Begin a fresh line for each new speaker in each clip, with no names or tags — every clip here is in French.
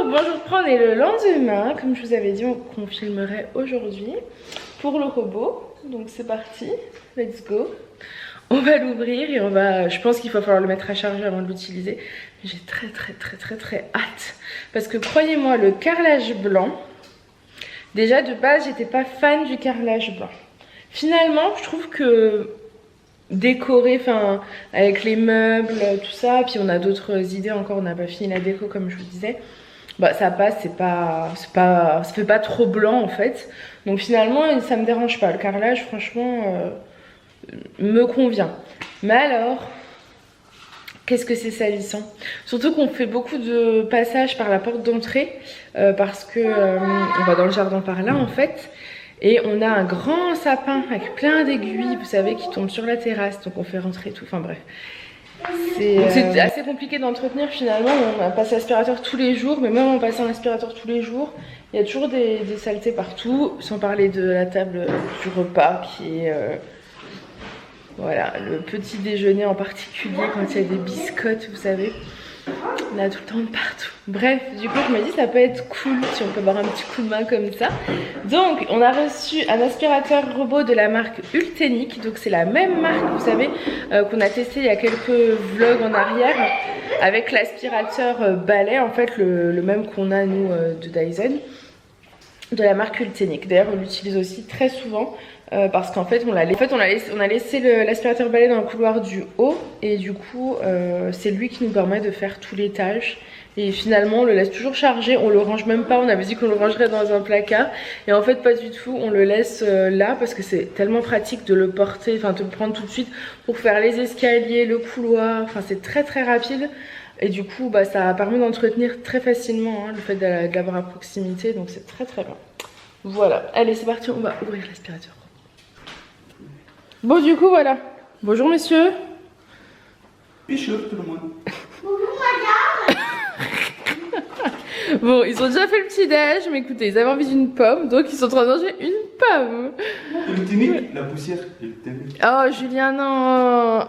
Bon, je reprends, on est le lendemain. Comme je vous avais dit, qu'on filmerait aujourd'hui pour le robot. Donc c'est parti, let's go. On va l'ouvrir et on va... Je pense qu'il va falloir le mettre à charger avant de l'utiliser. J'ai très hâte. Parce que croyez-moi, le carrelage blanc... Déjà de base, j'étais pas fan du carrelage blanc. Finalement, je trouve que... décorer, enfin avec les meubles, tout ça, puis on a d'autres idées encore, on n'a pas fini la déco comme je vous disais, bah ça passe, ça fait pas trop blanc en fait, donc finalement ça me dérange pas, le carrelage franchement me convient. Mais alors qu'est-ce que c'est salissant, surtout qu'on fait beaucoup de passages par la porte d'entrée parce que on va dans le jardin par là en fait. Et on a un grand sapin avec plein d'aiguilles, vous savez, qui tombent sur la terrasse. Donc on fait rentrer tout, enfin bref. C'est assez compliqué d'entretenir finalement. On passe l'aspirateur tous les jours, mais même en passant l'aspirateur tous les jours, il y a toujours des saletés partout. Sans parler de la table du repas qui est... voilà, le petit déjeuner en particulier quand il y a des biscottes, vous savez. On a tout le temps de partout. Bref, du coup je me dis ça peut être cool si on peut avoir un petit coup de main comme ça. Donc on a reçu un aspirateur robot de la marque Ultenic. Donc c'est la même marque, vous savez, qu'on a testé il y a quelques vlogs en arrière, avec l'aspirateur balai, en fait le même qu'on a nous de Dyson, de la marque Ultenic. D'ailleurs on l'utilise aussi très souvent. Parce qu'en fait on a laissé l'aspirateur balai dans le couloir du haut et du coup c'est lui qui nous permet de faire tous les tâches et finalement on le laisse toujours chargé, on le range même pas, on avait dit qu'on le rangerait dans un placard et en fait pas du tout, on le laisse là parce que c'est tellement pratique de le porter, enfin de le prendre tout de suite pour faire les escaliers, le couloir, enfin c'est très rapide et du coup bah, ça permet d'entretenir très facilement le fait de l'avoir à proximité, donc c'est très bien. Voilà, allez c'est parti, on va ouvrir l'aspirateur. Bon du coup voilà. Bonjour monsieur.
Bonjour tout le monde.
Bonjour madame.
Bon ils ont déjà fait le petit déj, mais écoutez ils avaient envie d'une pomme, donc ils sont en train de manger une pomme.
Ultimique, la poussière. Ultimique.
Oh Julien non.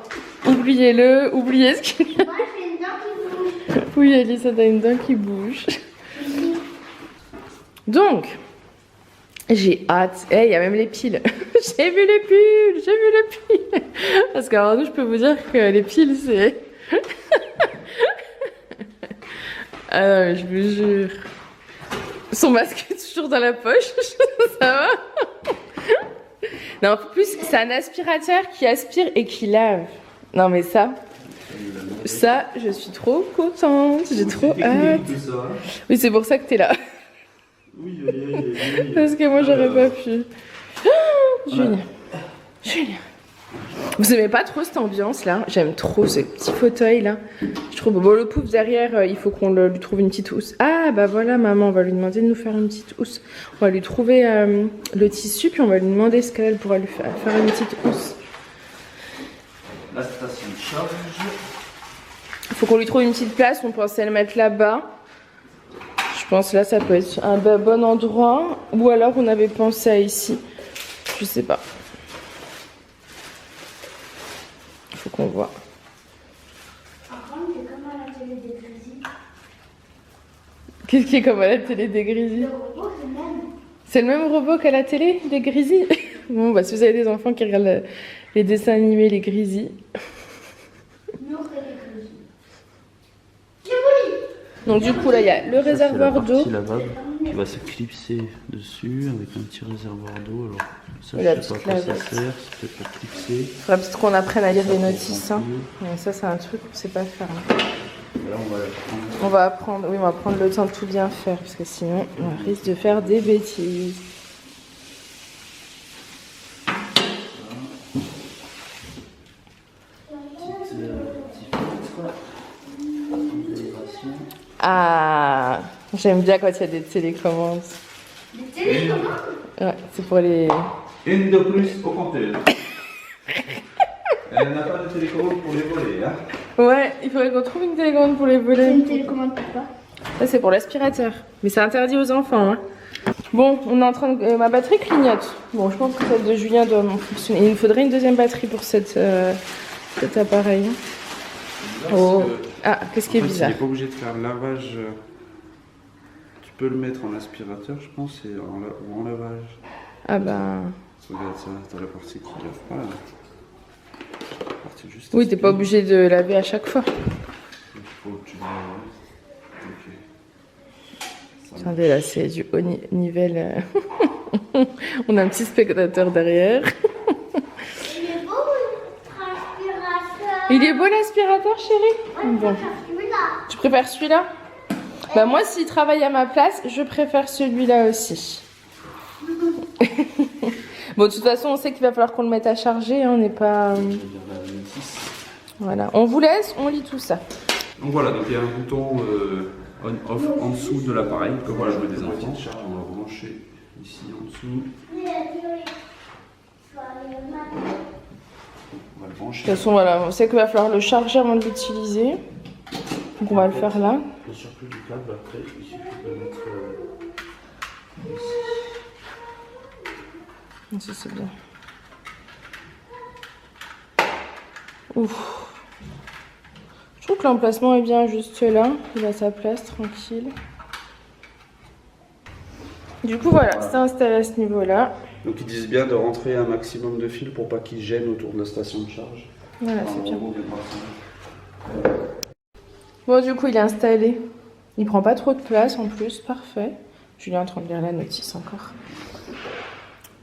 Oubliez-le, oubliez ce qu'il y a.
Moi j'ai une dent qui bouge.
Oui Alice, t'as une dent qui bouge. Donc j'ai hâte. Eh, il y a même les piles. J'ai vu les piles. Parce que alors nous, je peux vous dire que les piles, c'est... ah non, mais je vous jure. Son masque est toujours dans la poche. Ça va? Non, en plus, c'est un aspirateur qui aspire et qui lave. Non, mais ça, je suis trop contente. J'ai trop hâte. Oui, c'est pour ça que t'es là.
Oui.
Parce que moi j'aurais pas pu. Oh, Julien. Vous aimez pas trop cette ambiance là? J'aime trop ce petit fauteuil là. Je trouve bon le pouf derrière, il faut qu'on lui trouve une petite housse. Ah bah voilà maman, on va lui demander de nous faire une petite housse. On va lui trouver le tissu puis on va lui demander ce qu'elle pourra lui faire une petite housse.
La station de charge.
Il faut qu'on lui trouve une petite place, on pensait le mettre là-bas. Je pense là ça peut être un bon endroit. Ou alors on avait pensé à ici. Je sais pas. Il faut qu'on voit.
Par contre, c'est comme à la télé des Grésilles.
Qu'est-ce qui est comme à la télé des Grésilles?
Le robot c'est le même.
C'est le même robot qu'à la télé des Grésilles? Bon bah si vous avez des enfants qui regardent les dessins animés les Grésilles.
Non, c'est les Grésilles. C'est joli.
Donc du coup là il y a le réservoir d'eau.
C'est la partie lavable qui va se clipser dessus avec un petit réservoir d'eau. Alors ça,
Et la
je sais pas
petite
à quoi ça
lavette.
sert, c'est peut-être pour clipser.
Il faudra peut-être qu'on apprenne à lire les
Ça,
notices.
pour
Hein.
remplir.
Ouais, ça c'est un truc qu'on sait pas faire. Hein.
Là, on va la prendre.
On va apprendre, oui on va prendre le temps de tout bien faire parce que sinon on risque de faire des bêtises. Ah, j'aime bien quand il y a des télécommandes.
Des télécommandes.
Ouais, c'est pour les...
Une de plus au compteur. Elle n'a pas de télécommande pour les volets. Hein.
Ouais, il faudrait qu'on trouve une télécommande pour les
C'est
volets.
une télécommande pour quoi?
Ça c'est pour l'aspirateur, mais c'est interdit aux enfants. Hein. Bon, on est en train de... ma batterie clignote. Bon, je pense que celle de Julien doit fonctionner. Il nous faudrait une deuxième batterie pour cet appareil. Oh. Ah, qu'est-ce qui est bizarre?
Il n'est pas obligé de faire lavage
peux le mettre en aspirateur, je pense, et ou en lavage.
Ah ben...
Regarde ça, t'as la partie qui lave pas là. La partie juste
Oui, t'es pas obligé de laver à chaque fois.
Il faut que tu laves. Ok.
Attendez, là, c'est du haut niveau. On a un petit spectateur derrière.
Il est beau l'aspirateur.
Il est beau l'aspirateur, chérie?
Ouais,
Bon.
celui-là.
Tu préfères celui-là? Bah moi, s'il travaille à ma place, je préfère celui-là aussi. Bon, de toute façon, on sait qu'il va falloir qu'on le mette à charger. Hein, on n'est pas... Voilà. On vous laisse, on lit tout ça.
Donc voilà, donc il y a un bouton on-off en dessous de l'appareil, comme pour jouer des enfants. On va brancher ici en dessous. On va le
De
brancher.
toute façon, voilà, on sait qu'il va falloir le charger avant de l'utiliser. Donc on va le faire là.
Le surplus du câble, après, il suffit de le mettre ici.
Ça, c'est bien. Ouf. Je trouve que l'emplacement est bien juste là. Il a sa place, tranquille. Du coup, voilà, c'est installé à ce niveau-là.
Donc ils disent bien de rentrer un maximum de fils pour pas qu'il gêne autour de la station de charge.
Voilà, c'est bien. Bon, du coup, il est installé. Il prend pas trop de place en plus, parfait. Julien est en train de lire la notice encore.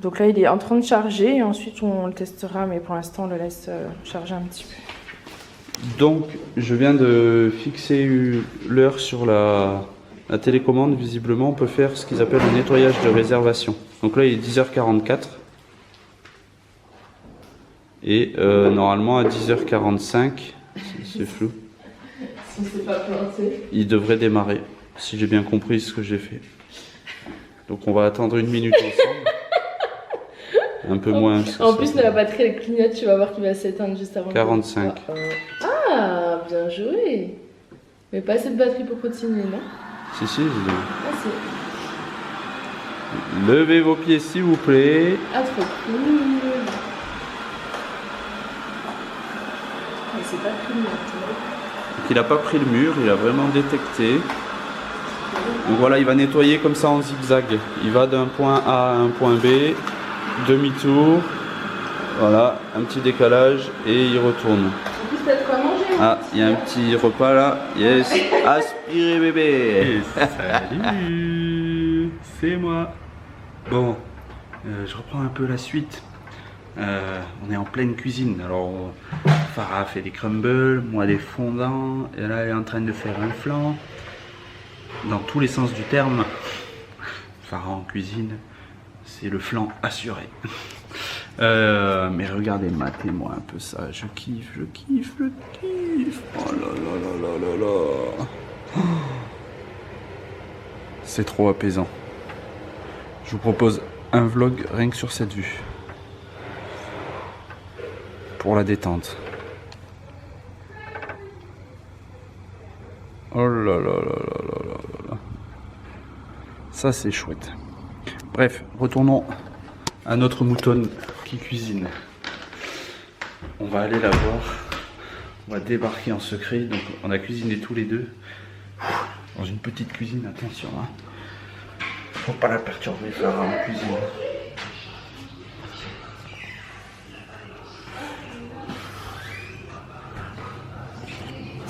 Donc là, il est en train de charger et ensuite on le testera, mais pour l'instant, on le laisse charger un petit peu.
Donc je viens de fixer l'heure sur la télécommande. Visiblement, on peut faire ce qu'ils appellent un nettoyage de réservation. Donc là, il est 10h44. Et normalement, à 10h45, c'est flou.
Si c'est pas planté.
Il devrait démarrer, si j'ai bien compris ce que j'ai fait. Donc on va attendre 1 minute ensemble. Un peu moins.
En plus, de la batterie elle clignote, tu vas voir qu'il va s'éteindre juste avant.
45.
Ah, bien joué. Mais pas assez de batterie pour continuer, non?
Si, si, je l'ai.
Ah, c'est...
Levez vos pieds s'il vous plaît.
Ah, trop cool. Mais c'est pas clignotant.
Donc il n'a pas pris le mur, il a vraiment détecté. Donc voilà, il va nettoyer comme ça en zigzag. Il va d'un point A à un point B, demi-tour, voilà, un petit décalage et il retourne.
En plus, t'as de quoi manger.
Ah, il y a un petit repas là. Yes, aspirez bébé. Salut, c'est moi. Bon, je reprends un peu la suite. On est en pleine cuisine. Alors, Farah fait des crumbles, moi des fondants, et là elle est en train de faire un flan. Dans tous les sens du terme, Farah en cuisine, c'est le flan assuré. Mais regardez, matez-moi un peu ça. Je kiffe, je kiffe, je kiffe. Oh là là là là là là. C'est trop apaisant. Je vous propose un vlog rien que sur cette vue. Pour la détente. Oh là là là là là là là. Ça c'est chouette. Bref, retournons à notre moutonne qui cuisine. On va aller la voir. On va débarquer en secret. Donc on a cuisiné tous les deux. Dans une petite cuisine, attention. Hein. Faut pas la perturber, Farah en cuisine.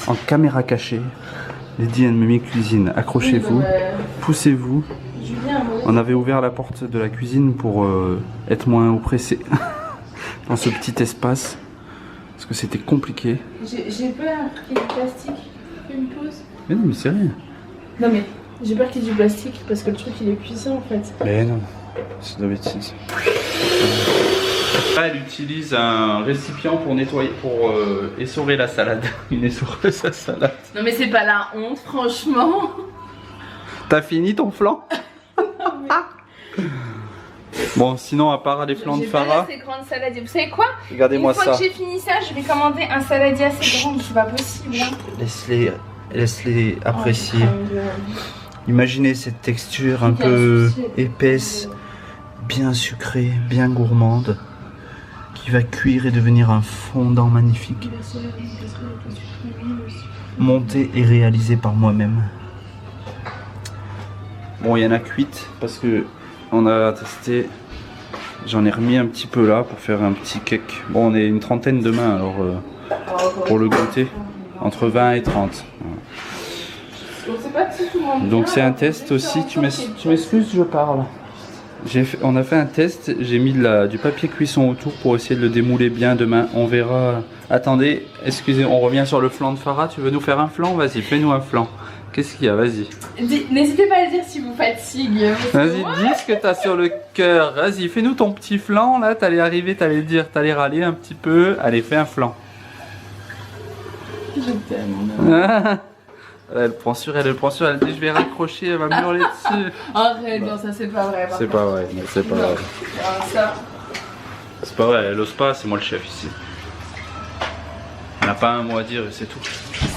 En caméra cachée, Lady and Mimi cuisine. Accrochez-vous, poussez-vous. On avait ouvert la porte de la cuisine pour être moins oppressé dans ce petit espace parce que c'était compliqué.
J'ai peur qu'il y ait du plastique. Fais une pause.
Mais non, mais c'est rien.
Non, mais j'ai peur qu'il y ait du plastique parce que le truc il est cuisant en fait.
Mais non, ça doit être ça. Là, elle utilise un récipient pour nettoyer, pour essorer la salade. Une essoreuse à salade.
Non, mais c'est pas la honte, franchement.
T'as fini ton flan? Bon, sinon, à part les flans de Farah,
J'ai pas assez grande saladier. Vous savez quoi?
regardez-moi ça.
Une fois que j'ai fini ça, je vais commander un saladier assez grand. C'est pas possible. Hein.
Laisse-les apprécier.
Oh,
Imaginez cette texture un peu épaisse, bien sucrée, bien gourmande, qui va cuire et devenir un fondant magnifique. Monté et réalisé par moi-même. Bon, il y en a cuites parce que on a testé. J'en ai remis un petit peu là pour faire un petit cake. Bon, on est une trentaine demain alors pour le goûter. Entre 20 et 30. Donc c'est un test aussi. Tu m'excuses, je parle. On a fait un test. J'ai mis du papier cuisson autour pour essayer de le démouler bien demain. On verra. Attendez, excusez, on revient sur le flan de Farah. Tu veux nous faire un flan? Vas-y, fais-nous un flan. Qu'est-ce qu'il y a? Vas-y.
N'hésitez pas à le dire si vous fatigue.
Vas-y, dis ce que t'as sur le cœur. Vas-y, fais-nous ton petit flan. Là, t'allais arriver, t'allais dire, t'allais râler un petit peu. Allez, fais un flan.
Je t'aime.
Elle prend sur elle, elle dit je vais raccrocher, elle va me hurler dessus.
Arrête, non, ça c'est pas vrai.
C'est pas vrai, c'est pas vrai.
Ça.
C'est pas vrai, elle ose pas, c'est moi le chef ici. Elle n'a pas un mot à dire et c'est tout.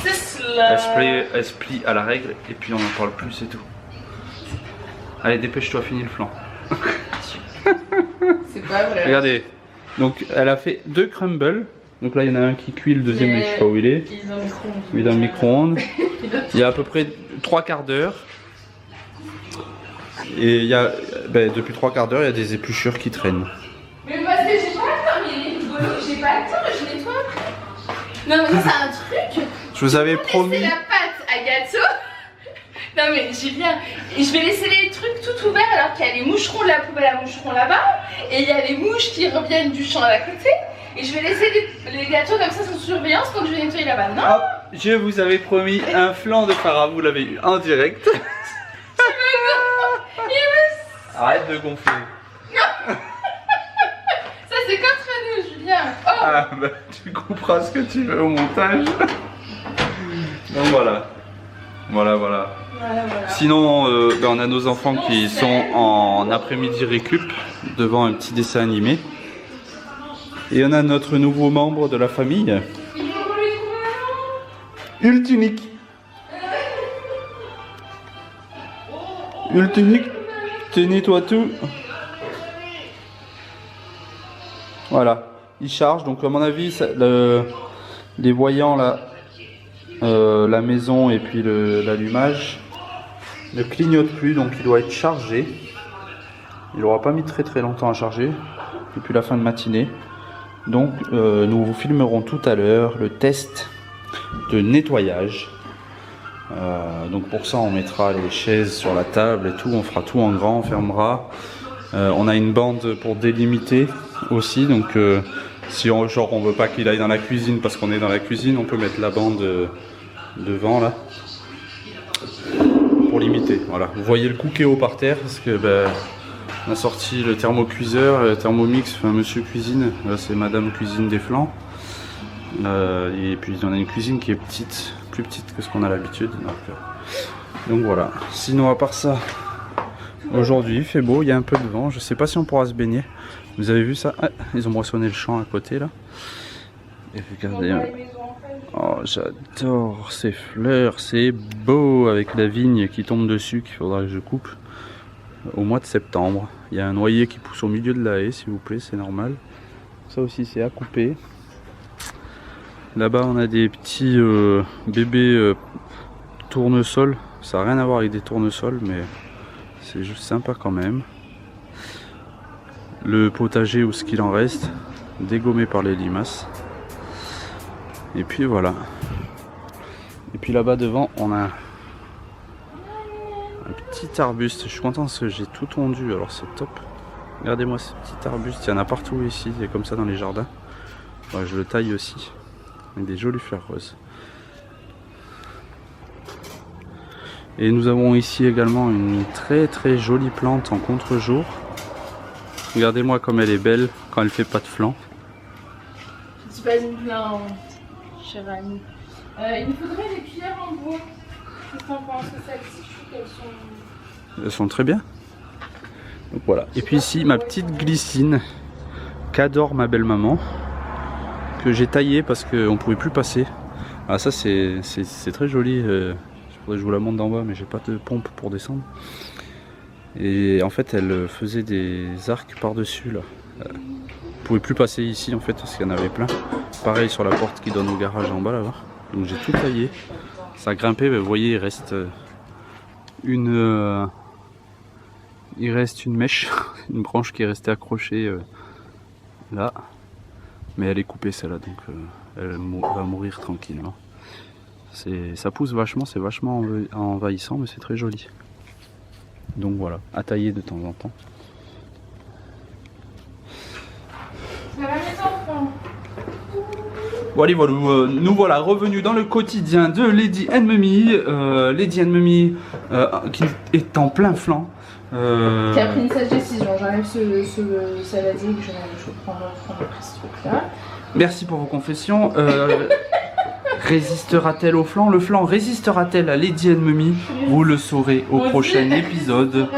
C'est cela.
Elle se plie à la règle et puis on n'en parle plus, c'est tout. Allez, dépêche-toi, finis le flan.
C'est pas vrai.
Regardez, donc elle a fait 2 crumbles. Donc là il y en a un qui cuit, le deuxième mais je sais pas où il est. Il est dans le micro-ondes. Il y a à peu près 3 quarts d'heure. Et il y a, depuis 3 quarts d'heure, il y a des épluchures qui traînent.
Mais parce que j'ai pas le temps, mais il est rigolo, j'ai pas le temps, je nettoie. Non mais ça c'est un truc.
Je vous avais promis.
C'est la pâte à gâteau. Non mais Julien, je vais laisser les trucs tout ouverts alors qu'il y a les moucherons de la poubelle à moucherons là-bas. Et il y a les mouches qui reviennent du champ à côté. Et je vais laisser les gâteaux comme ça sous surveillance quand je vais nettoyer là-bas. Non,
hop, je vous avais promis un flan de Farah, vous l'avez eu en direct. Arrête de gonfler.
Ça c'est contre nous Julien. Oh.
Ah bah tu couperas ce que tu veux au montage. Donc voilà. Voilà. Sinon on a nos enfants qui sont en après-midi récup devant un petit dessin animé. Et on a notre nouveau membre de la famille. Ultunique. Ultunique, tu nettoies tout. Voilà, il charge. Donc à mon avis, les voyants là, la maison et puis l'allumage ne clignotent plus, donc il doit être chargé. Il n'aura pas mis très longtemps à charger depuis la fin de matinée. Donc nous vous filmerons tout à l'heure le test de nettoyage. Donc pour ça on mettra les chaises sur la table et tout, on fera tout en grand, on fermera. On a une bande pour délimiter aussi, donc si on veut pas qu'il aille dans la cuisine parce qu'on est dans la cuisine, on peut mettre la bande devant là pour limiter. Voilà, vous voyez le cookéo par terre parce que on a sorti le thermocuiseur, le thermomix, enfin monsieur cuisine, là c'est madame cuisine des flancs. Et puis on a une cuisine qui est petite, plus petite que ce qu'on a l'habitude. Donc voilà, sinon à part ça, aujourd'hui il fait beau, il y a un peu de vent, je sais pas si on pourra se baigner. Vous avez vu ça? Ah, ils ont moissonné le champ à côté là. Et regardez, oh j'adore ces fleurs, c'est beau avec la vigne qui tombe dessus qu'il faudra que je coupe. Au mois de septembre, il y a un noyer qui pousse au milieu de la haie, s'il vous plaît, c'est normal. Ça aussi c'est à couper. Là-bas on a des petits bébés tournesols. Ça n'a rien à voir avec des tournesols, mais c'est juste sympa quand même. Le potager ou ce qu'il en reste, dégommé par les limaces. Et puis voilà. Et puis là-bas devant on a un petit arbuste. Je suis content parce que j'ai tout tondu, alors c'est top. Regardez-moi ce petit arbuste, il y en a partout ici, il y a comme ça dans les jardins. Ouais, je le taille aussi, avec des jolies fleurs roses. Et nous avons ici également une très jolie plante en contre-jour. Regardez-moi comme elle est belle quand elle fait pas de flanc.
C'est pas une plante, cher ami. Il nous faudrait des cuillères en bois. Qu'est-ce qu'on pense de celles-ci? Je trouve qu'elles sont...
Elles sont très bien. Donc voilà. Et puis ici ma petite glycine qu'adore ma belle maman, que j'ai taillée parce qu'on pouvait plus passer. Ah ça c'est très joli. Je vous la montre d'en bas, mais j'ai pas de pompe pour descendre. Et en fait elle faisait des arcs par dessus là. On pouvait plus passer ici en fait parce qu'il y en avait plein. Pareil sur la porte qui donne au garage en bas là-bas. Donc j'ai tout taillé. Ça a grimpé, mais vous voyez il reste une il reste une mèche, une branche qui est restée accrochée là. Mais elle est coupée celle-là, donc elle va mourir tranquillement. Ça pousse vachement, c'est vachement envahissant, mais c'est très joli. Donc voilà, à tailler de temps en temps. Bon allez, voilà, nous voilà revenus dans le quotidien de Lady and Mummy. Lady and Mummy qui est en plein flanc.
Qui a pris une sage décision, j'enlève ce saladier que je prends ce truc là.
Merci pour vos confessions. Résistera-t-elle au flanc? Le flanc résistera-t-elle à Lady and Mummy? Vous le saurez au prochain épisode.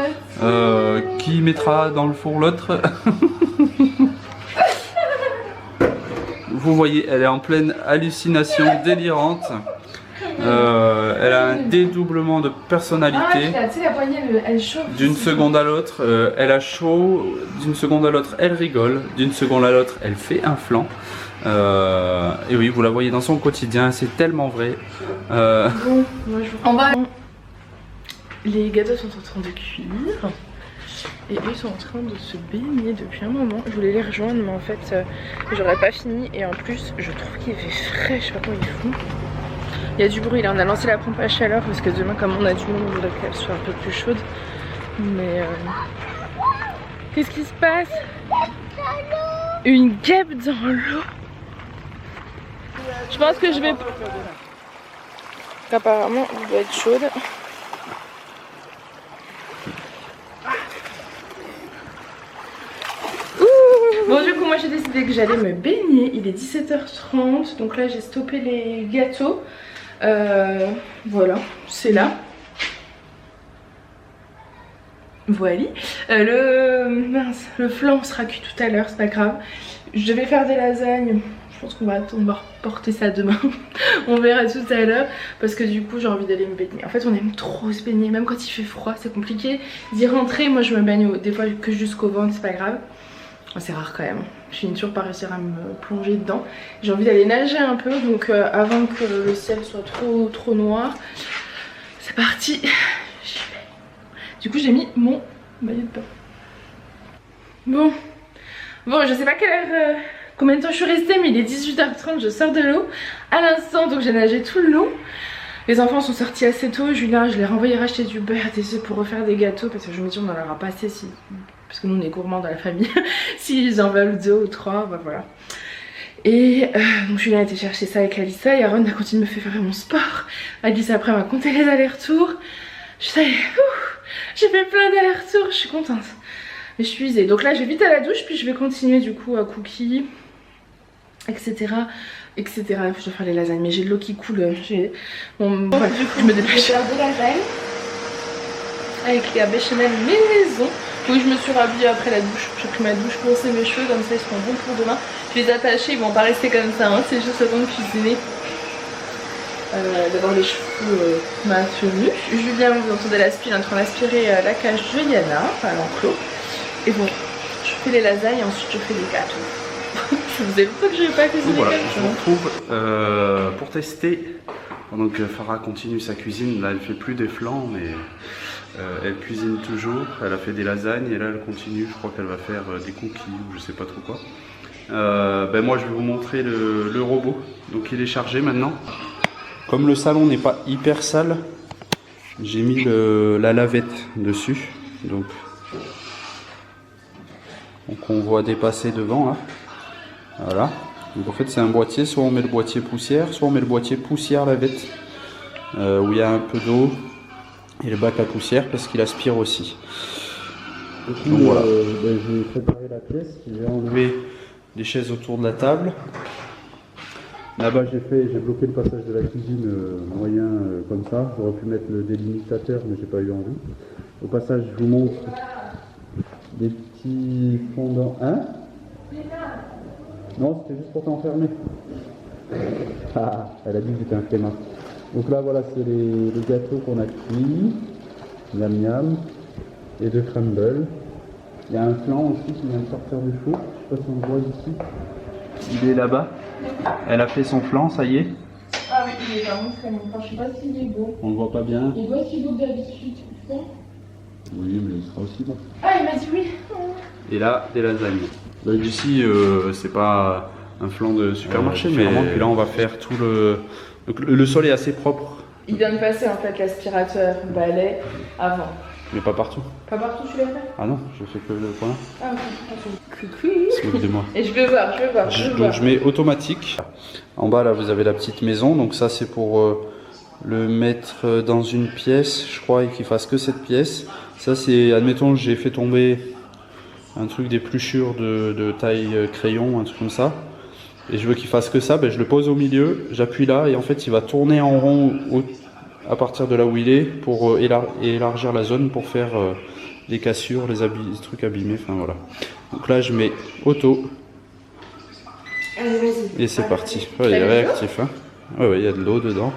Qui mettra dans le four l'autre? Vous voyez, elle est en pleine hallucination délirante. Elle a un dédoublement de personnalité.
Ah, tu sais, la poignée, elle chauffe.
D'une seconde à l'autre, elle a chaud. D'une seconde à l'autre, elle rigole. D'une seconde à l'autre, elle fait un flanc. Et oui, vous la voyez dans son quotidien, c'est tellement vrai.
Bon, moi je vous prends. Les gâteaux sont en train de cuire. Et eux sont en train de se baigner depuis un moment. Je voulais les rejoindre, mais en fait, j'aurais pas fini. Et en plus, je trouve qu'il fait frais, je sais pas comment ils font. Il y a du bruit là, on a lancé la pompe à chaleur parce que demain, comme on a du monde, on voudrait qu'elle soit un peu plus chaude. Mais qu'est-ce qui se passe? Une guêpe dans l'eau. Je pense que je vais... Apparemment, elle doit être chaude. Bon, du coup, moi j'ai décidé que j'allais me baigner. Il est 17h30, donc là j'ai stoppé les gâteaux. Voilà, c'est là. Voilà. Le flan sera cuit tout à l'heure, c'est pas grave. Je vais faire des lasagnes. Je pense qu'on va reporter ça demain. On verra tout à l'heure. Parce que du coup j'ai envie d'aller me baigner. En fait on aime trop se baigner. Même quand il fait froid c'est compliqué d'y rentrer. Moi je me baigne des fois que jusqu'au ventre, c'est pas grave. C'est rare quand même. Je finis toujours par réussir à me plonger dedans. J'ai envie d'aller nager un peu. Donc avant que le ciel soit trop noir. C'est parti. J'y vais. Du coup j'ai mis mon maillot de bain. Bon je sais pas combien de temps je suis restée, mais il est 18h30, je sors de l'eau à l'instant, donc j'ai nagé tout le long. Les enfants sont sortis assez tôt, Julien je l'ai renvoyé racheter du beurre, des œufs pour refaire des gâteaux parce que je me dis on en aura pas assez parce que nous on est gourmands dans la famille. S'ils en veulent 2 ou 3, bah voilà. Et donc Julien a été chercher ça avec Alissa et Aaron a continué de me faire mon sport. Alissa après m'a compté les allers-retours. J'ai fait plein d'allers-retours, je suis contente. Mais je suis usée. Donc là je vais vite à la douche puis je vais continuer du coup à cookie. Etc. Je dois faire les lasagnes, mais j'ai de l'eau qui coule. Bon, bref, du coup, je me dépêche. Je vais faire des lasagnes avec les béchamel maison. Oui, je me suis rhabillée après la douche. J'ai pris ma douche, brossé mes cheveux, comme ça ils seront bons pour demain. Je les ai attachés, ils vont pas rester comme ça, hein. C'est juste le temps de cuisiner. D'abord les cheveux, ma tenue. Julien, vous entendez l'aspire, en train d'aspirer la cage de Yana, enfin l'enclos. Et bon, je fais les lasagnes et ensuite je fais les gâteaux. Je vous ai dit que je n'ai pas cuisiné.
Voilà, je vous retrouve pour tester. Pendant que Farah continue sa cuisine, là elle fait plus des flancs, mais elle cuisine toujours. Elle a fait des lasagnes et là elle continue. Je crois qu'elle va faire des cookies ou je sais pas trop quoi. Ben moi je vais vous montrer le robot. Donc il est chargé maintenant. Comme le salon n'est pas hyper sale, j'ai mis la lavette dessus. Donc on voit dépasser devant là. Voilà, donc en fait c'est un boîtier, soit on met le boîtier poussière, soit on met le boîtier poussière lavette, où il y a un peu d'eau et le bac à poussière parce qu'il aspire aussi. Donc voilà, j'ai préparé la pièce, j'ai enlevé les chaises autour de la table. Là-bas j'ai bloqué le passage de la cuisine moyen comme ça, j'aurais pu mettre le délimitateur mais j'ai pas eu envie. Au passage je vous montre des petits fondants. Hein? Non, c'était juste pour t'enfermer. Ah, elle a dit que j'étais un flemmard. Donc là, voilà, c'est les gâteaux qu'on a cuits. Miam miam. Et 2 crumbles. Il y a un flan aussi qui vient de sortir du four. Je sais pas si on le voit ici. Il est là-bas. Elle a fait son flan, ça y est.
Ah oui, il est vraiment très bon. Enfin, je sais pas s'il est beau.
On le voit pas bien.
Il est pas si beau que d'habitude.
Oui, mais il sera aussi bon.
Ah, il m'a dit oui.
Et là, des lasagnes. Là, d'ici, c'est pas un flanc de supermarché, mais puis là, on va faire tout le... Donc, le sol est assez propre.
Il vient de passer en fait l'aspirateur balai avant.
Mais pas partout.
Pas partout tu l'as fait?
Ah non, je fais que le point.
Ah ok. Coucou.
Se moque de moi.
Et je veux voir.
Donc je mets automatique. En bas là vous avez la petite maison, donc ça c'est pour le mettre dans une pièce, je crois, et qu'il fasse que cette pièce. Ça c'est, admettons j'ai fait tomber un truc d'épluchure de taille crayon, un truc comme ça. Et je veux qu'il fasse que ça, ben je le pose au milieu, j'appuie là et en fait il va tourner en rond à partir de là où il est pour élargir la zone pour faire les cassures, les trucs abîmés, enfin voilà. Donc là je mets auto.
Allez, vas-y.
Et c'est parti. Ouais, il est réactif. Hein. Ouais, il y a de l'eau dedans.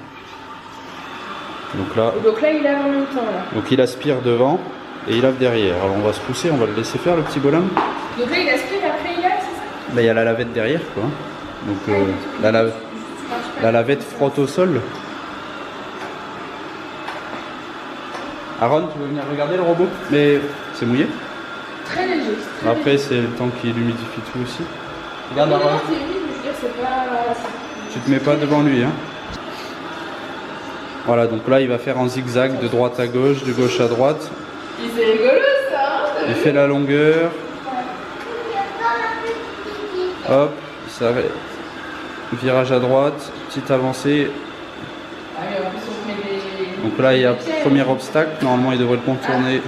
Donc là
il lave en même temps là.
Donc il aspire devant et il lave derrière. Alors on va se pousser, on va le laisser faire le petit bonhomme.
Donc là il aspire et après il lave, c'est ça?
Là il y a la lavette derrière quoi. Donc la lavette frotte au sol. Aaron, tu veux venir regarder le robot? Mais c'est mouillé.
Très léger.
Après c'est le temps qu'il humidifie tout aussi. Regarde Aaron.
C'est humide, je veux dire, c'est pas...
Tu te mets pas devant lui hein. Voilà, donc là il va faire en zigzag de droite à gauche, de gauche à droite.
C'est rigolo ça.
Il fait la longueur. Hop, ça va. Virage à droite, petite avancée. Donc là il y a premier obstacle, normalement il devrait le contourner.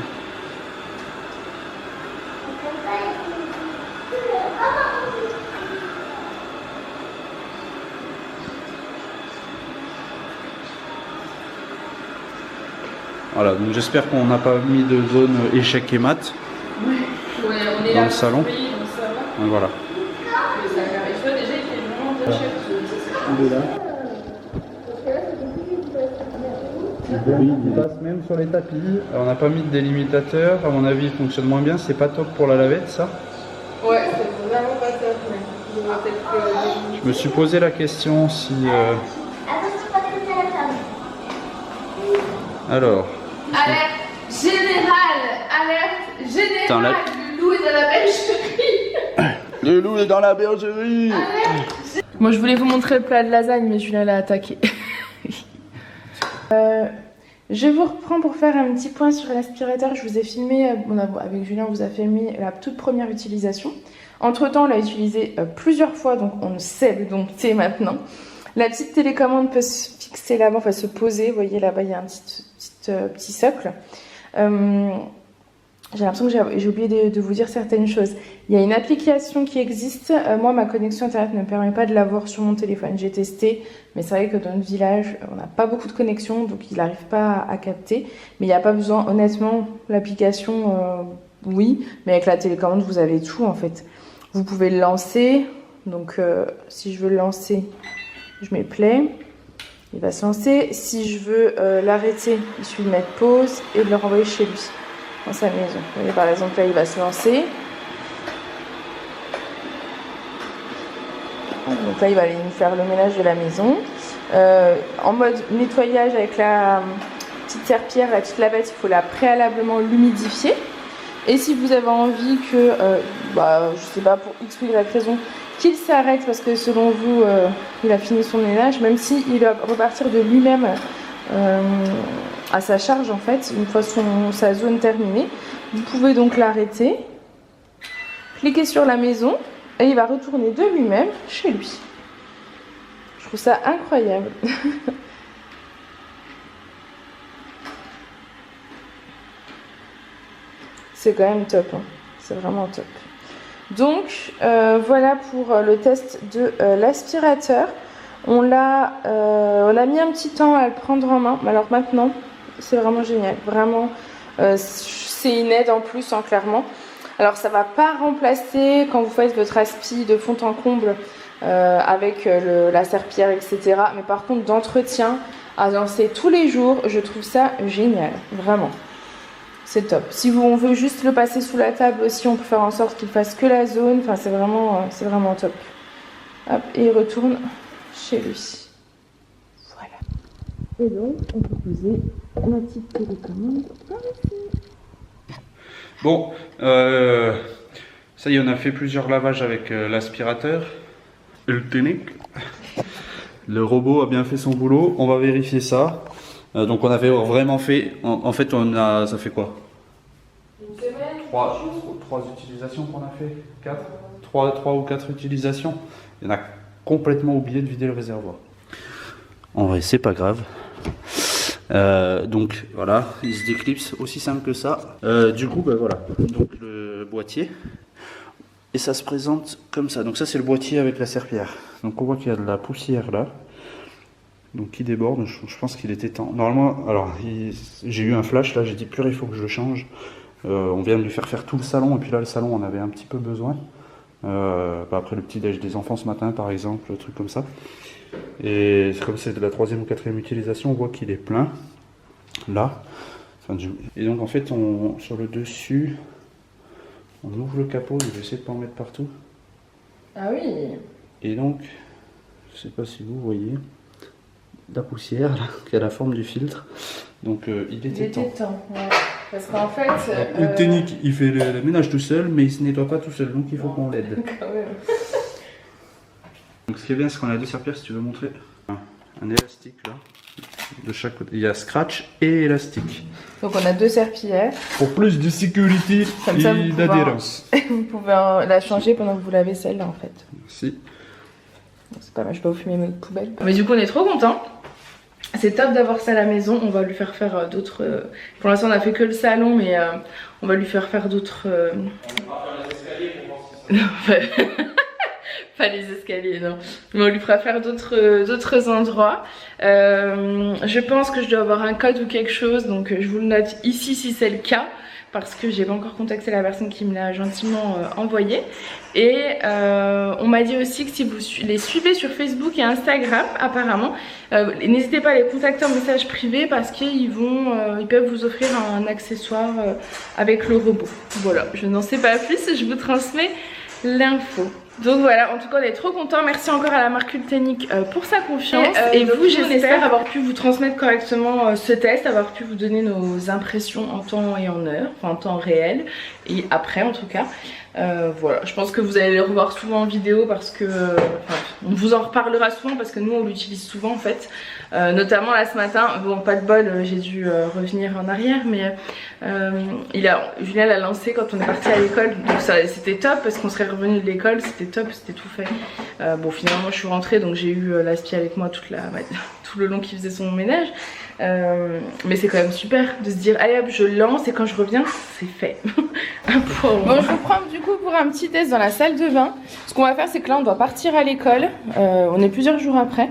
Voilà, donc j'espère qu'on n'a pas mis de zone échec et mat dans le salon. Donc voilà. Il passe même sur les tapis. Alors, on n'a pas mis de délimitateur. À mon avis, il fonctionne moins bien. C'est pas top pour la lavette, ça.
Ouais, c'est vraiment pas top. Mais
je me suis posé la question si. Alors.
Alerte générale. Le loup est dans la bergerie.
Le loup est dans la bergerie.
Moi, je voulais vous montrer le plat de lasagne, mais Julien l'a attaqué. Je vous reprends pour faire un petit point sur l'aspirateur. Je vous ai filmé, avec Julien, on vous a filmé la toute première utilisation. Entre temps, on l'a utilisé plusieurs fois, donc on sait le dompter maintenant. La petite télécommande peut se fixer là-bas, enfin se poser. Vous voyez là-bas, il y a un petit socle. J'ai l'impression que j'ai oublié de vous dire certaines choses. Il y a une application qui existe. Moi, ma connexion internet ne me permet pas de l'avoir sur mon téléphone. J'ai testé, mais c'est vrai que dans notre village, on n'a pas beaucoup de connexion, donc il n'arrive pas à capter. Mais il n'y a pas besoin, honnêtement, l'application, oui, mais avec la télécommande, vous avez tout en fait. Vous pouvez le lancer. Donc, si je veux le lancer, je mets play. Il va se lancer. Si je veux l'arrêter, il suffit de mettre pause et de le renvoyer chez lui. Dans sa maison. Vous voyez, par exemple, là, il va se lancer. Donc là, il va aller nous faire le ménage de la maison. En mode nettoyage avec la petite serpillière, la petite lavette, il faut la préalablement l'humidifier. Et si vous avez envie que, je sais pas, pour X ou Y raison, qu'il s'arrête parce que selon vous, il a fini son ménage, même s'il va repartir de lui-même à sa charge en fait, une fois sa zone terminée, vous pouvez donc l'arrêter, cliquer sur la maison et il va retourner de lui-même chez lui. Je trouve ça incroyable. C'est quand même top, hein. C'est vraiment top. Donc voilà pour le test de l'aspirateur. On a mis un petit temps à le prendre en main, alors maintenant c'est vraiment génial, vraiment c'est une aide en plus, hein, clairement. Alors ça va pas remplacer quand vous faites votre aspi de fond en comble avec la serpillière, etc. Mais par contre d'entretien à lancer tous les jours, je trouve ça génial, vraiment. C'est top. Si on veut juste le passer sous la table aussi, on peut faire en sorte qu'il fasse que la zone. Enfin, c'est vraiment top. Hop, et il retourne chez lui. Voilà. Et donc, on peut poser la petite télécommande ici.
Bon, ça y est, on a fait plusieurs lavages avec l'aspirateur. Le technique. Le robot a bien fait son boulot. On va vérifier ça. Donc on avait vraiment fait. En fait, ça fait quoi?
Une semaine.
Trois utilisations qu'on a fait. 4. 3 ou 4 utilisations. Il y en a complètement oublié de vider le réservoir. En vrai, c'est pas grave. Donc voilà, il se déclipse, aussi simple que ça. Du coup, ben voilà, donc le boîtier. Et ça se présente comme ça. Donc ça, c'est le boîtier avec la serpillière. Donc on voit qu'il y a de la poussière là. Donc qui déborde, je pense qu'il était temps. Normalement, alors j'ai eu un flash là, j'ai dit purée, il faut que je le change. On vient de lui faire tout le salon, et puis là le salon on avait un petit peu besoin. Après le petit déj des enfants ce matin par exemple, un truc comme ça. Et comme c'est de la 3e ou 4e utilisation, on voit qu'il est plein là. Et donc en fait sur le dessus, on ouvre le capot, je vais essayer de pas en mettre partout.
Ah oui.
Et donc, je sais pas si vous voyez la poussière là, qui a la forme du filtre. Donc il était temps.
Ouais. Parce qu'en fait...
Le technique, il fait le ménage tout seul, mais il se nettoie pas tout seul, donc il faut qu'on l'aide.
Quand même.
Donc ce qui est bien, c'est qu'on a 2 serpillères, si tu veux montrer. Un élastique là, de chaque côté. Il y a scratch et élastique.
Donc on a 2 serpillères.
Pour plus de sécurité
Comme ça,
et d'adhérence.
Vous pouvez la changer pendant que vous lavez celle-là en fait.
Merci.
C'est pas mal, je peux vous fumer mes poubelles. Mais du coup on est trop contents. C'est top d'avoir ça à la maison. On va lui faire faire d'autres... Pour l'instant on a fait que le salon, mais on va lui faire faire d'autres...
On va faire les escaliers pour voir si ça...
Pas les escaliers, non. Mais on lui fera faire d'autres endroits. Je pense que je dois avoir un code ou quelque chose, donc je vous le note ici si c'est le cas, parce que j'ai pas encore contacté la personne qui me l'a gentiment envoyé. Et on m'a dit aussi que si vous les suivez sur Facebook et Instagram, apparemment, n'hésitez pas à les contacter en message privé parce qu'ils peuvent vous offrir un accessoire avec le robot. Voilà, je n'en sais pas plus, je vous transmets l'info. Donc voilà, en tout cas on est trop contents. Merci encore à la marque Ultenic pour sa confiance. Et vous, j'espère avoir pu vous transmettre correctement ce test, avoir pu vous donner nos impressions en temps et en heure, enfin en temps réel et après en tout cas. Voilà, je pense que vous allez les revoir souvent en vidéo parce que on vous en reparlera souvent parce que nous on l'utilise souvent en fait. Notamment là ce matin, bon pas de bol, j'ai dû revenir en arrière, mais Julien l'a lancé quand on est parti à l'école, donc c'était top parce qu'on serait revenu de l'école, c'était top, c'était tout fait. Bon finalement je suis rentrée donc j'ai eu l'aspi avec moi tout le long qu'il faisait son ménage. Mais c'est quand même super de se dire allez hop je lance et quand je reviens c'est fait. Bon je vous prends du coup pour un petit test dans la salle de bain. Ce qu'on va faire c'est que là on doit partir à l'école, on est plusieurs jours après.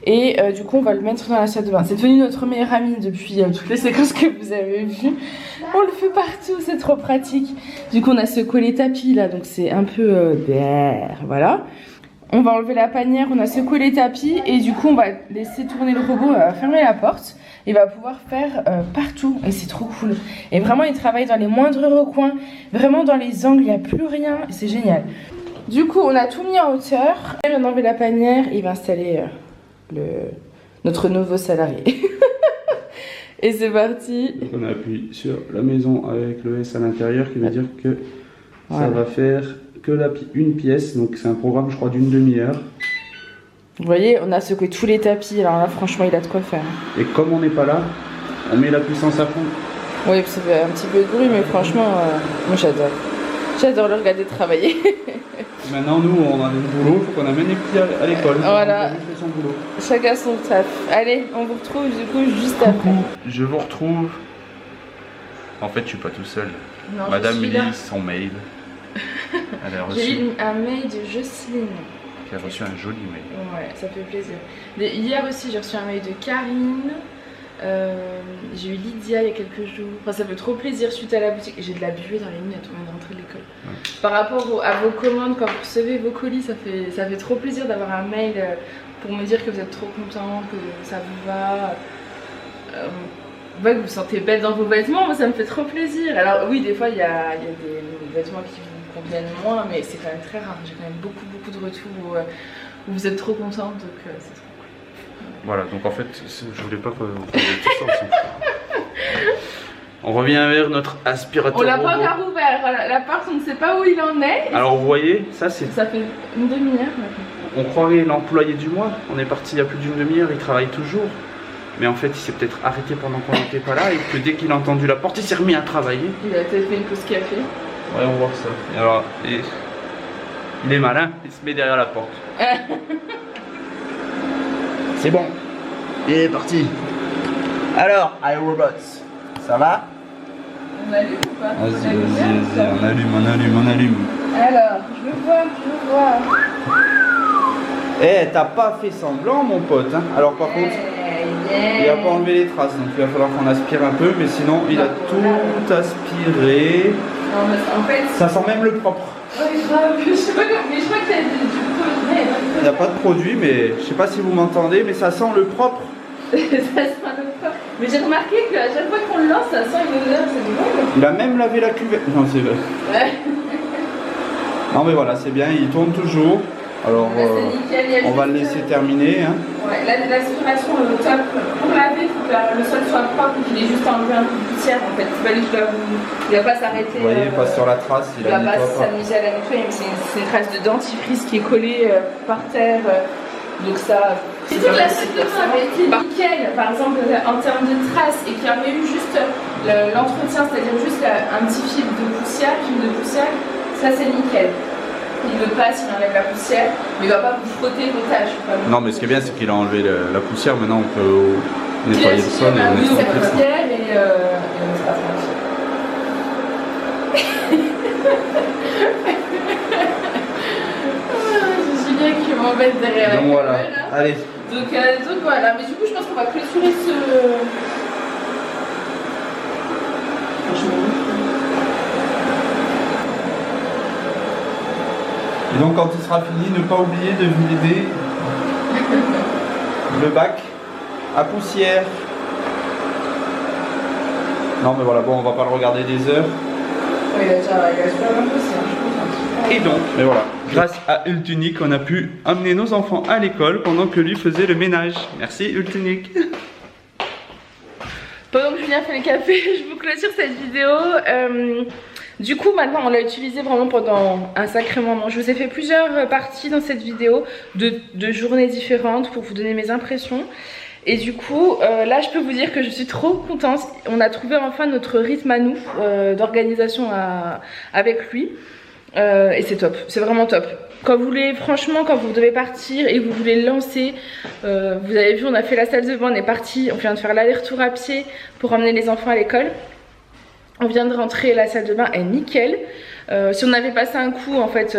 Et du coup on va le mettre dans la salle de bain. C'est devenu notre meilleur ami depuis toutes les séquences que vous avez vues. On le fait partout, c'est trop pratique. Du coup on a secoué les tapis là, donc c'est un peu voilà. On va enlever la panière, on a secoué les tapis et du coup on va laisser tourner le robot, fermer la porte. Il va pouvoir faire partout et c'est trop cool. Et vraiment il travaille dans les moindres recoins, vraiment dans les angles, il n'y a plus rien et c'est génial. Du coup on a tout mis en hauteur. Il vient d'enlever la panière, il va installer notre nouveau salarié. Et c'est parti.
Donc on appuie sur la maison avec le S à l'intérieur qui veut dire que ça va faire que une pièce. Donc c'est un programme je crois d'une demi-heure.
Vous voyez, on a secoué tous les tapis, alors là franchement il a de quoi faire.
Et comme on n'est pas là, on met la puissance à fond.
Oui, ça fait un petit peu de bruit, mais franchement, moi j'adore. J'adore le regarder travailler.
Maintenant nous on a du boulot, il faut qu'on amène les petits à l'école.
Voilà.
Juste son boulot.
Chacun son taf. Allez, on vous retrouve du coup juste après.
Je vous retrouve. En fait je suis pas tout seul.
Non,
Madame lit son mail. Elle a
J'ai
reçu.
eu un mail de Jocelyne.
Qui a reçu un joli mail.
Ouais, ça fait plaisir. Hier aussi, j'ai reçu un mail de Karine. J'ai eu Lydia il y a quelques jours. Enfin, ça fait trop plaisir suite à la boutique. J'ai de la buée dans les minutes, on vient de rentrer de l'école. Ouais. Par rapport à vos commandes, quand vous recevez vos colis, ça fait trop plaisir d'avoir un mail pour me dire que vous êtes trop content, que ça vous va. Que vous sentez belle dans vos vêtements, moi ça me fait trop plaisir. Alors oui, des fois il y a des vêtements qui vous conviennent moins, mais c'est quand même très rare. J'ai quand même beaucoup de retours où vous êtes trop contente, donc c'est trop cool.
Voilà, donc en fait, je voulais pas que vous fassiez tout ça ensemble. On revient vers notre aspirateur.
On l'a pas
robot.
encore ouvert, voilà, la porte on ne sait pas où il en est.
Alors vous voyez, ça c'est...
Ça fait une demi-heure maintenant.
On croirait l'employé du mois. On est parti il y a plus d'une demi-heure, il travaille toujours. Mais en fait, il s'est peut-être arrêté pendant qu'on n'était pas là et que dès qu'il a entendu la porte, il s'est remis à travailler.
Il a peut-être fait une pause café.
Ouais, on va voir ça. Et alors, il est malin, il se met derrière la porte. C'est bon. Il est parti. Alors, iRobots, ça va?
On allume ou pas?
Vas-y, on allume.
Alors, je veux voir.
Eh, t'as pas fait semblant, mon pote. Hein. Alors, par contre, il a pas enlevé les traces, donc il va falloir qu'on aspire un peu, mais sinon, il a tout aspiré.
Non, mais en fait...
Ça sent même le propre.
Ouais, grave, mais je crois que t'as du produit.
Il n'y a pas de produit, mais je sais pas si vous m'entendez, mais ça sent le propre.
Ça sent le propre. Mais j'ai remarqué qu'à chaque fois qu'on le lance, ça sent une odeur, c'est drôle.
Il a même lavé la cuvette. Non, c'est vrai.
Ouais.
Non, mais voilà, c'est bien, il tourne toujours. Alors,
Nickel,
on va le laisser terminer. Hein.
Ouais, l'aspiration top. Pour laver, il faut que le sol soit propre et qu'il ait juste enlevé un peu de poussière en fait. Il va pas s'arrêter.
Vous voyez, pas sur la trace, il
va
a
pas s'amuser à la nettoyer, mais c'est une trace de dentifrice qui est collée par terre. Donc ça. Si toute la salle de bain avait été nickel, par exemple en termes de traces, et qu'il y avait eu juste l'entretien, c'est-à-dire juste un petit fil de poussière, ça c'est nickel. Il le passe, il enlève la poussière, mais il va pas vous frotter vos tâches.
Non, mais ce qui est bien, c'est qu'il a enlevé la poussière. Maintenant, on peut nettoyer le sol et on est
cette
tranquille.
poussière et on sera tranquille. Je suis bien qui m'embête derrière.
Donc voilà, allez.
Donc voilà, mais du coup, je pense qu'on va clôturer ce.
Et donc quand il sera fini, ne pas oublier de vider le bac à poussière. Non mais voilà, bon on va pas le regarder des heures.
Oui, il a super bien poussière, je pense.
Et donc, mais voilà, grâce à Ultunic, on a pu amener nos enfants à l'école pendant que lui faisait le ménage. Merci Ultunic.
Pendant que Julien fait le café, je vous clôture cette vidéo. Du coup maintenant on l'a utilisé vraiment pendant un sacré moment. Je vous ai fait plusieurs parties dans cette vidéo de journées différentes pour vous donner mes impressions. Et du coup là je peux vous dire que je suis trop contente. On a trouvé enfin notre rythme à nous d'organisation avec lui. Et c'est top, c'est vraiment top. Quand vous voulez, franchement, quand vous devez partir et que vous voulez le lancer, vous avez vu, on a fait la salle de bain, on est parti, on vient de faire l'aller-retour à pied pour emmener les enfants à l'école. On vient de rentrer, la salle de bain est nickel. Si on avait passé un coup en fait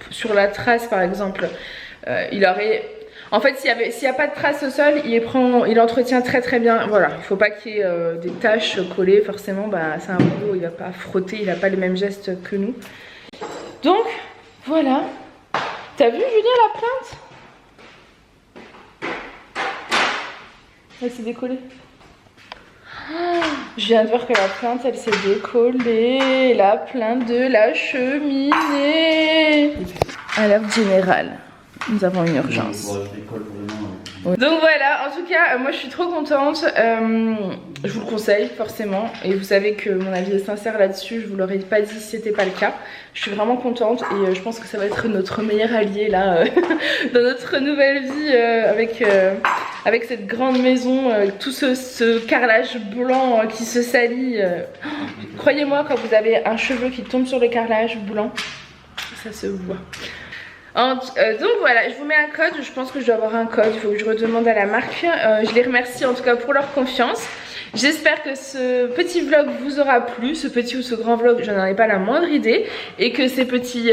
sur la trace par exemple, il aurait... En fait s'il n'y a pas de trace au sol, il entretient très bien. Voilà, il ne faut pas qu'il y ait des taches collées forcément, bah, c'est un robot, il ne va pas frotter, il n'a pas les mêmes gestes que nous. Donc voilà. T'as vu Julien la plainte? Elle s'est décollée. Je viens de voir que la plainte elle s'est décollée. La plainte de la cheminée. Alerte générale. Nous avons une urgence. Donc voilà, en tout cas, moi je suis trop contente. Je vous le conseille forcément. Et vous savez que mon avis est sincère là-dessus. Je vous l'aurais pas dit si c'était pas le cas. Je suis vraiment contente et je pense que ça va être notre meilleur allié là dans notre nouvelle vie avec cette grande maison, tout ce carrelage blanc qui se salit. Croyez-moi, quand vous avez un cheveu qui tombe sur le carrelage blanc, ça se voit. Donc voilà, je vous mets un code, je pense que je dois avoir un code, il faut que je redemande à la marque. Je les remercie en tout cas pour leur confiance. J'espère que ce petit vlog vous aura plu, ce petit ou ce grand vlog, je n'en ai pas la moindre idée. Et que ces petits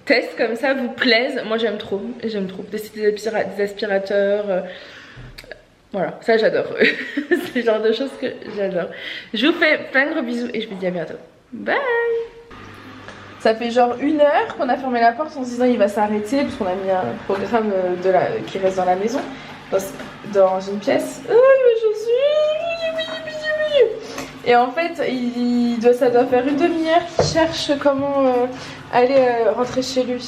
tests comme ça vous plaisent. Moi j'aime trop, tester des aspirateurs. Voilà, ça j'adore. C'est le genre de choses que j'adore. Je vous fais plein de gros bisous et je vous dis à bientôt. Bye. Ça fait genre 1 heure qu'on a fermé la porte en se disant il va s'arrêter parce qu'on a mis un programme qui reste dans la maison, dans une pièce. Oh mais je suis... Et en fait ça doit faire 1 demi-heure qu'il cherche comment aller rentrer chez lui.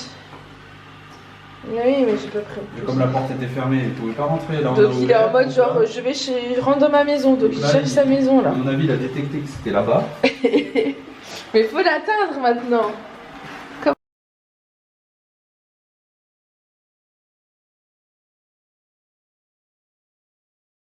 Oui, mais j'ai pas pris.
Comme la porte était fermée, il pouvait pas rentrer. Là,
Donc il est en mode genre, je rentre dans ma maison, donc il cherche sa maison là.
À mon avis, il a détecté que c'était là-bas.
Mais faut l'atteindre maintenant.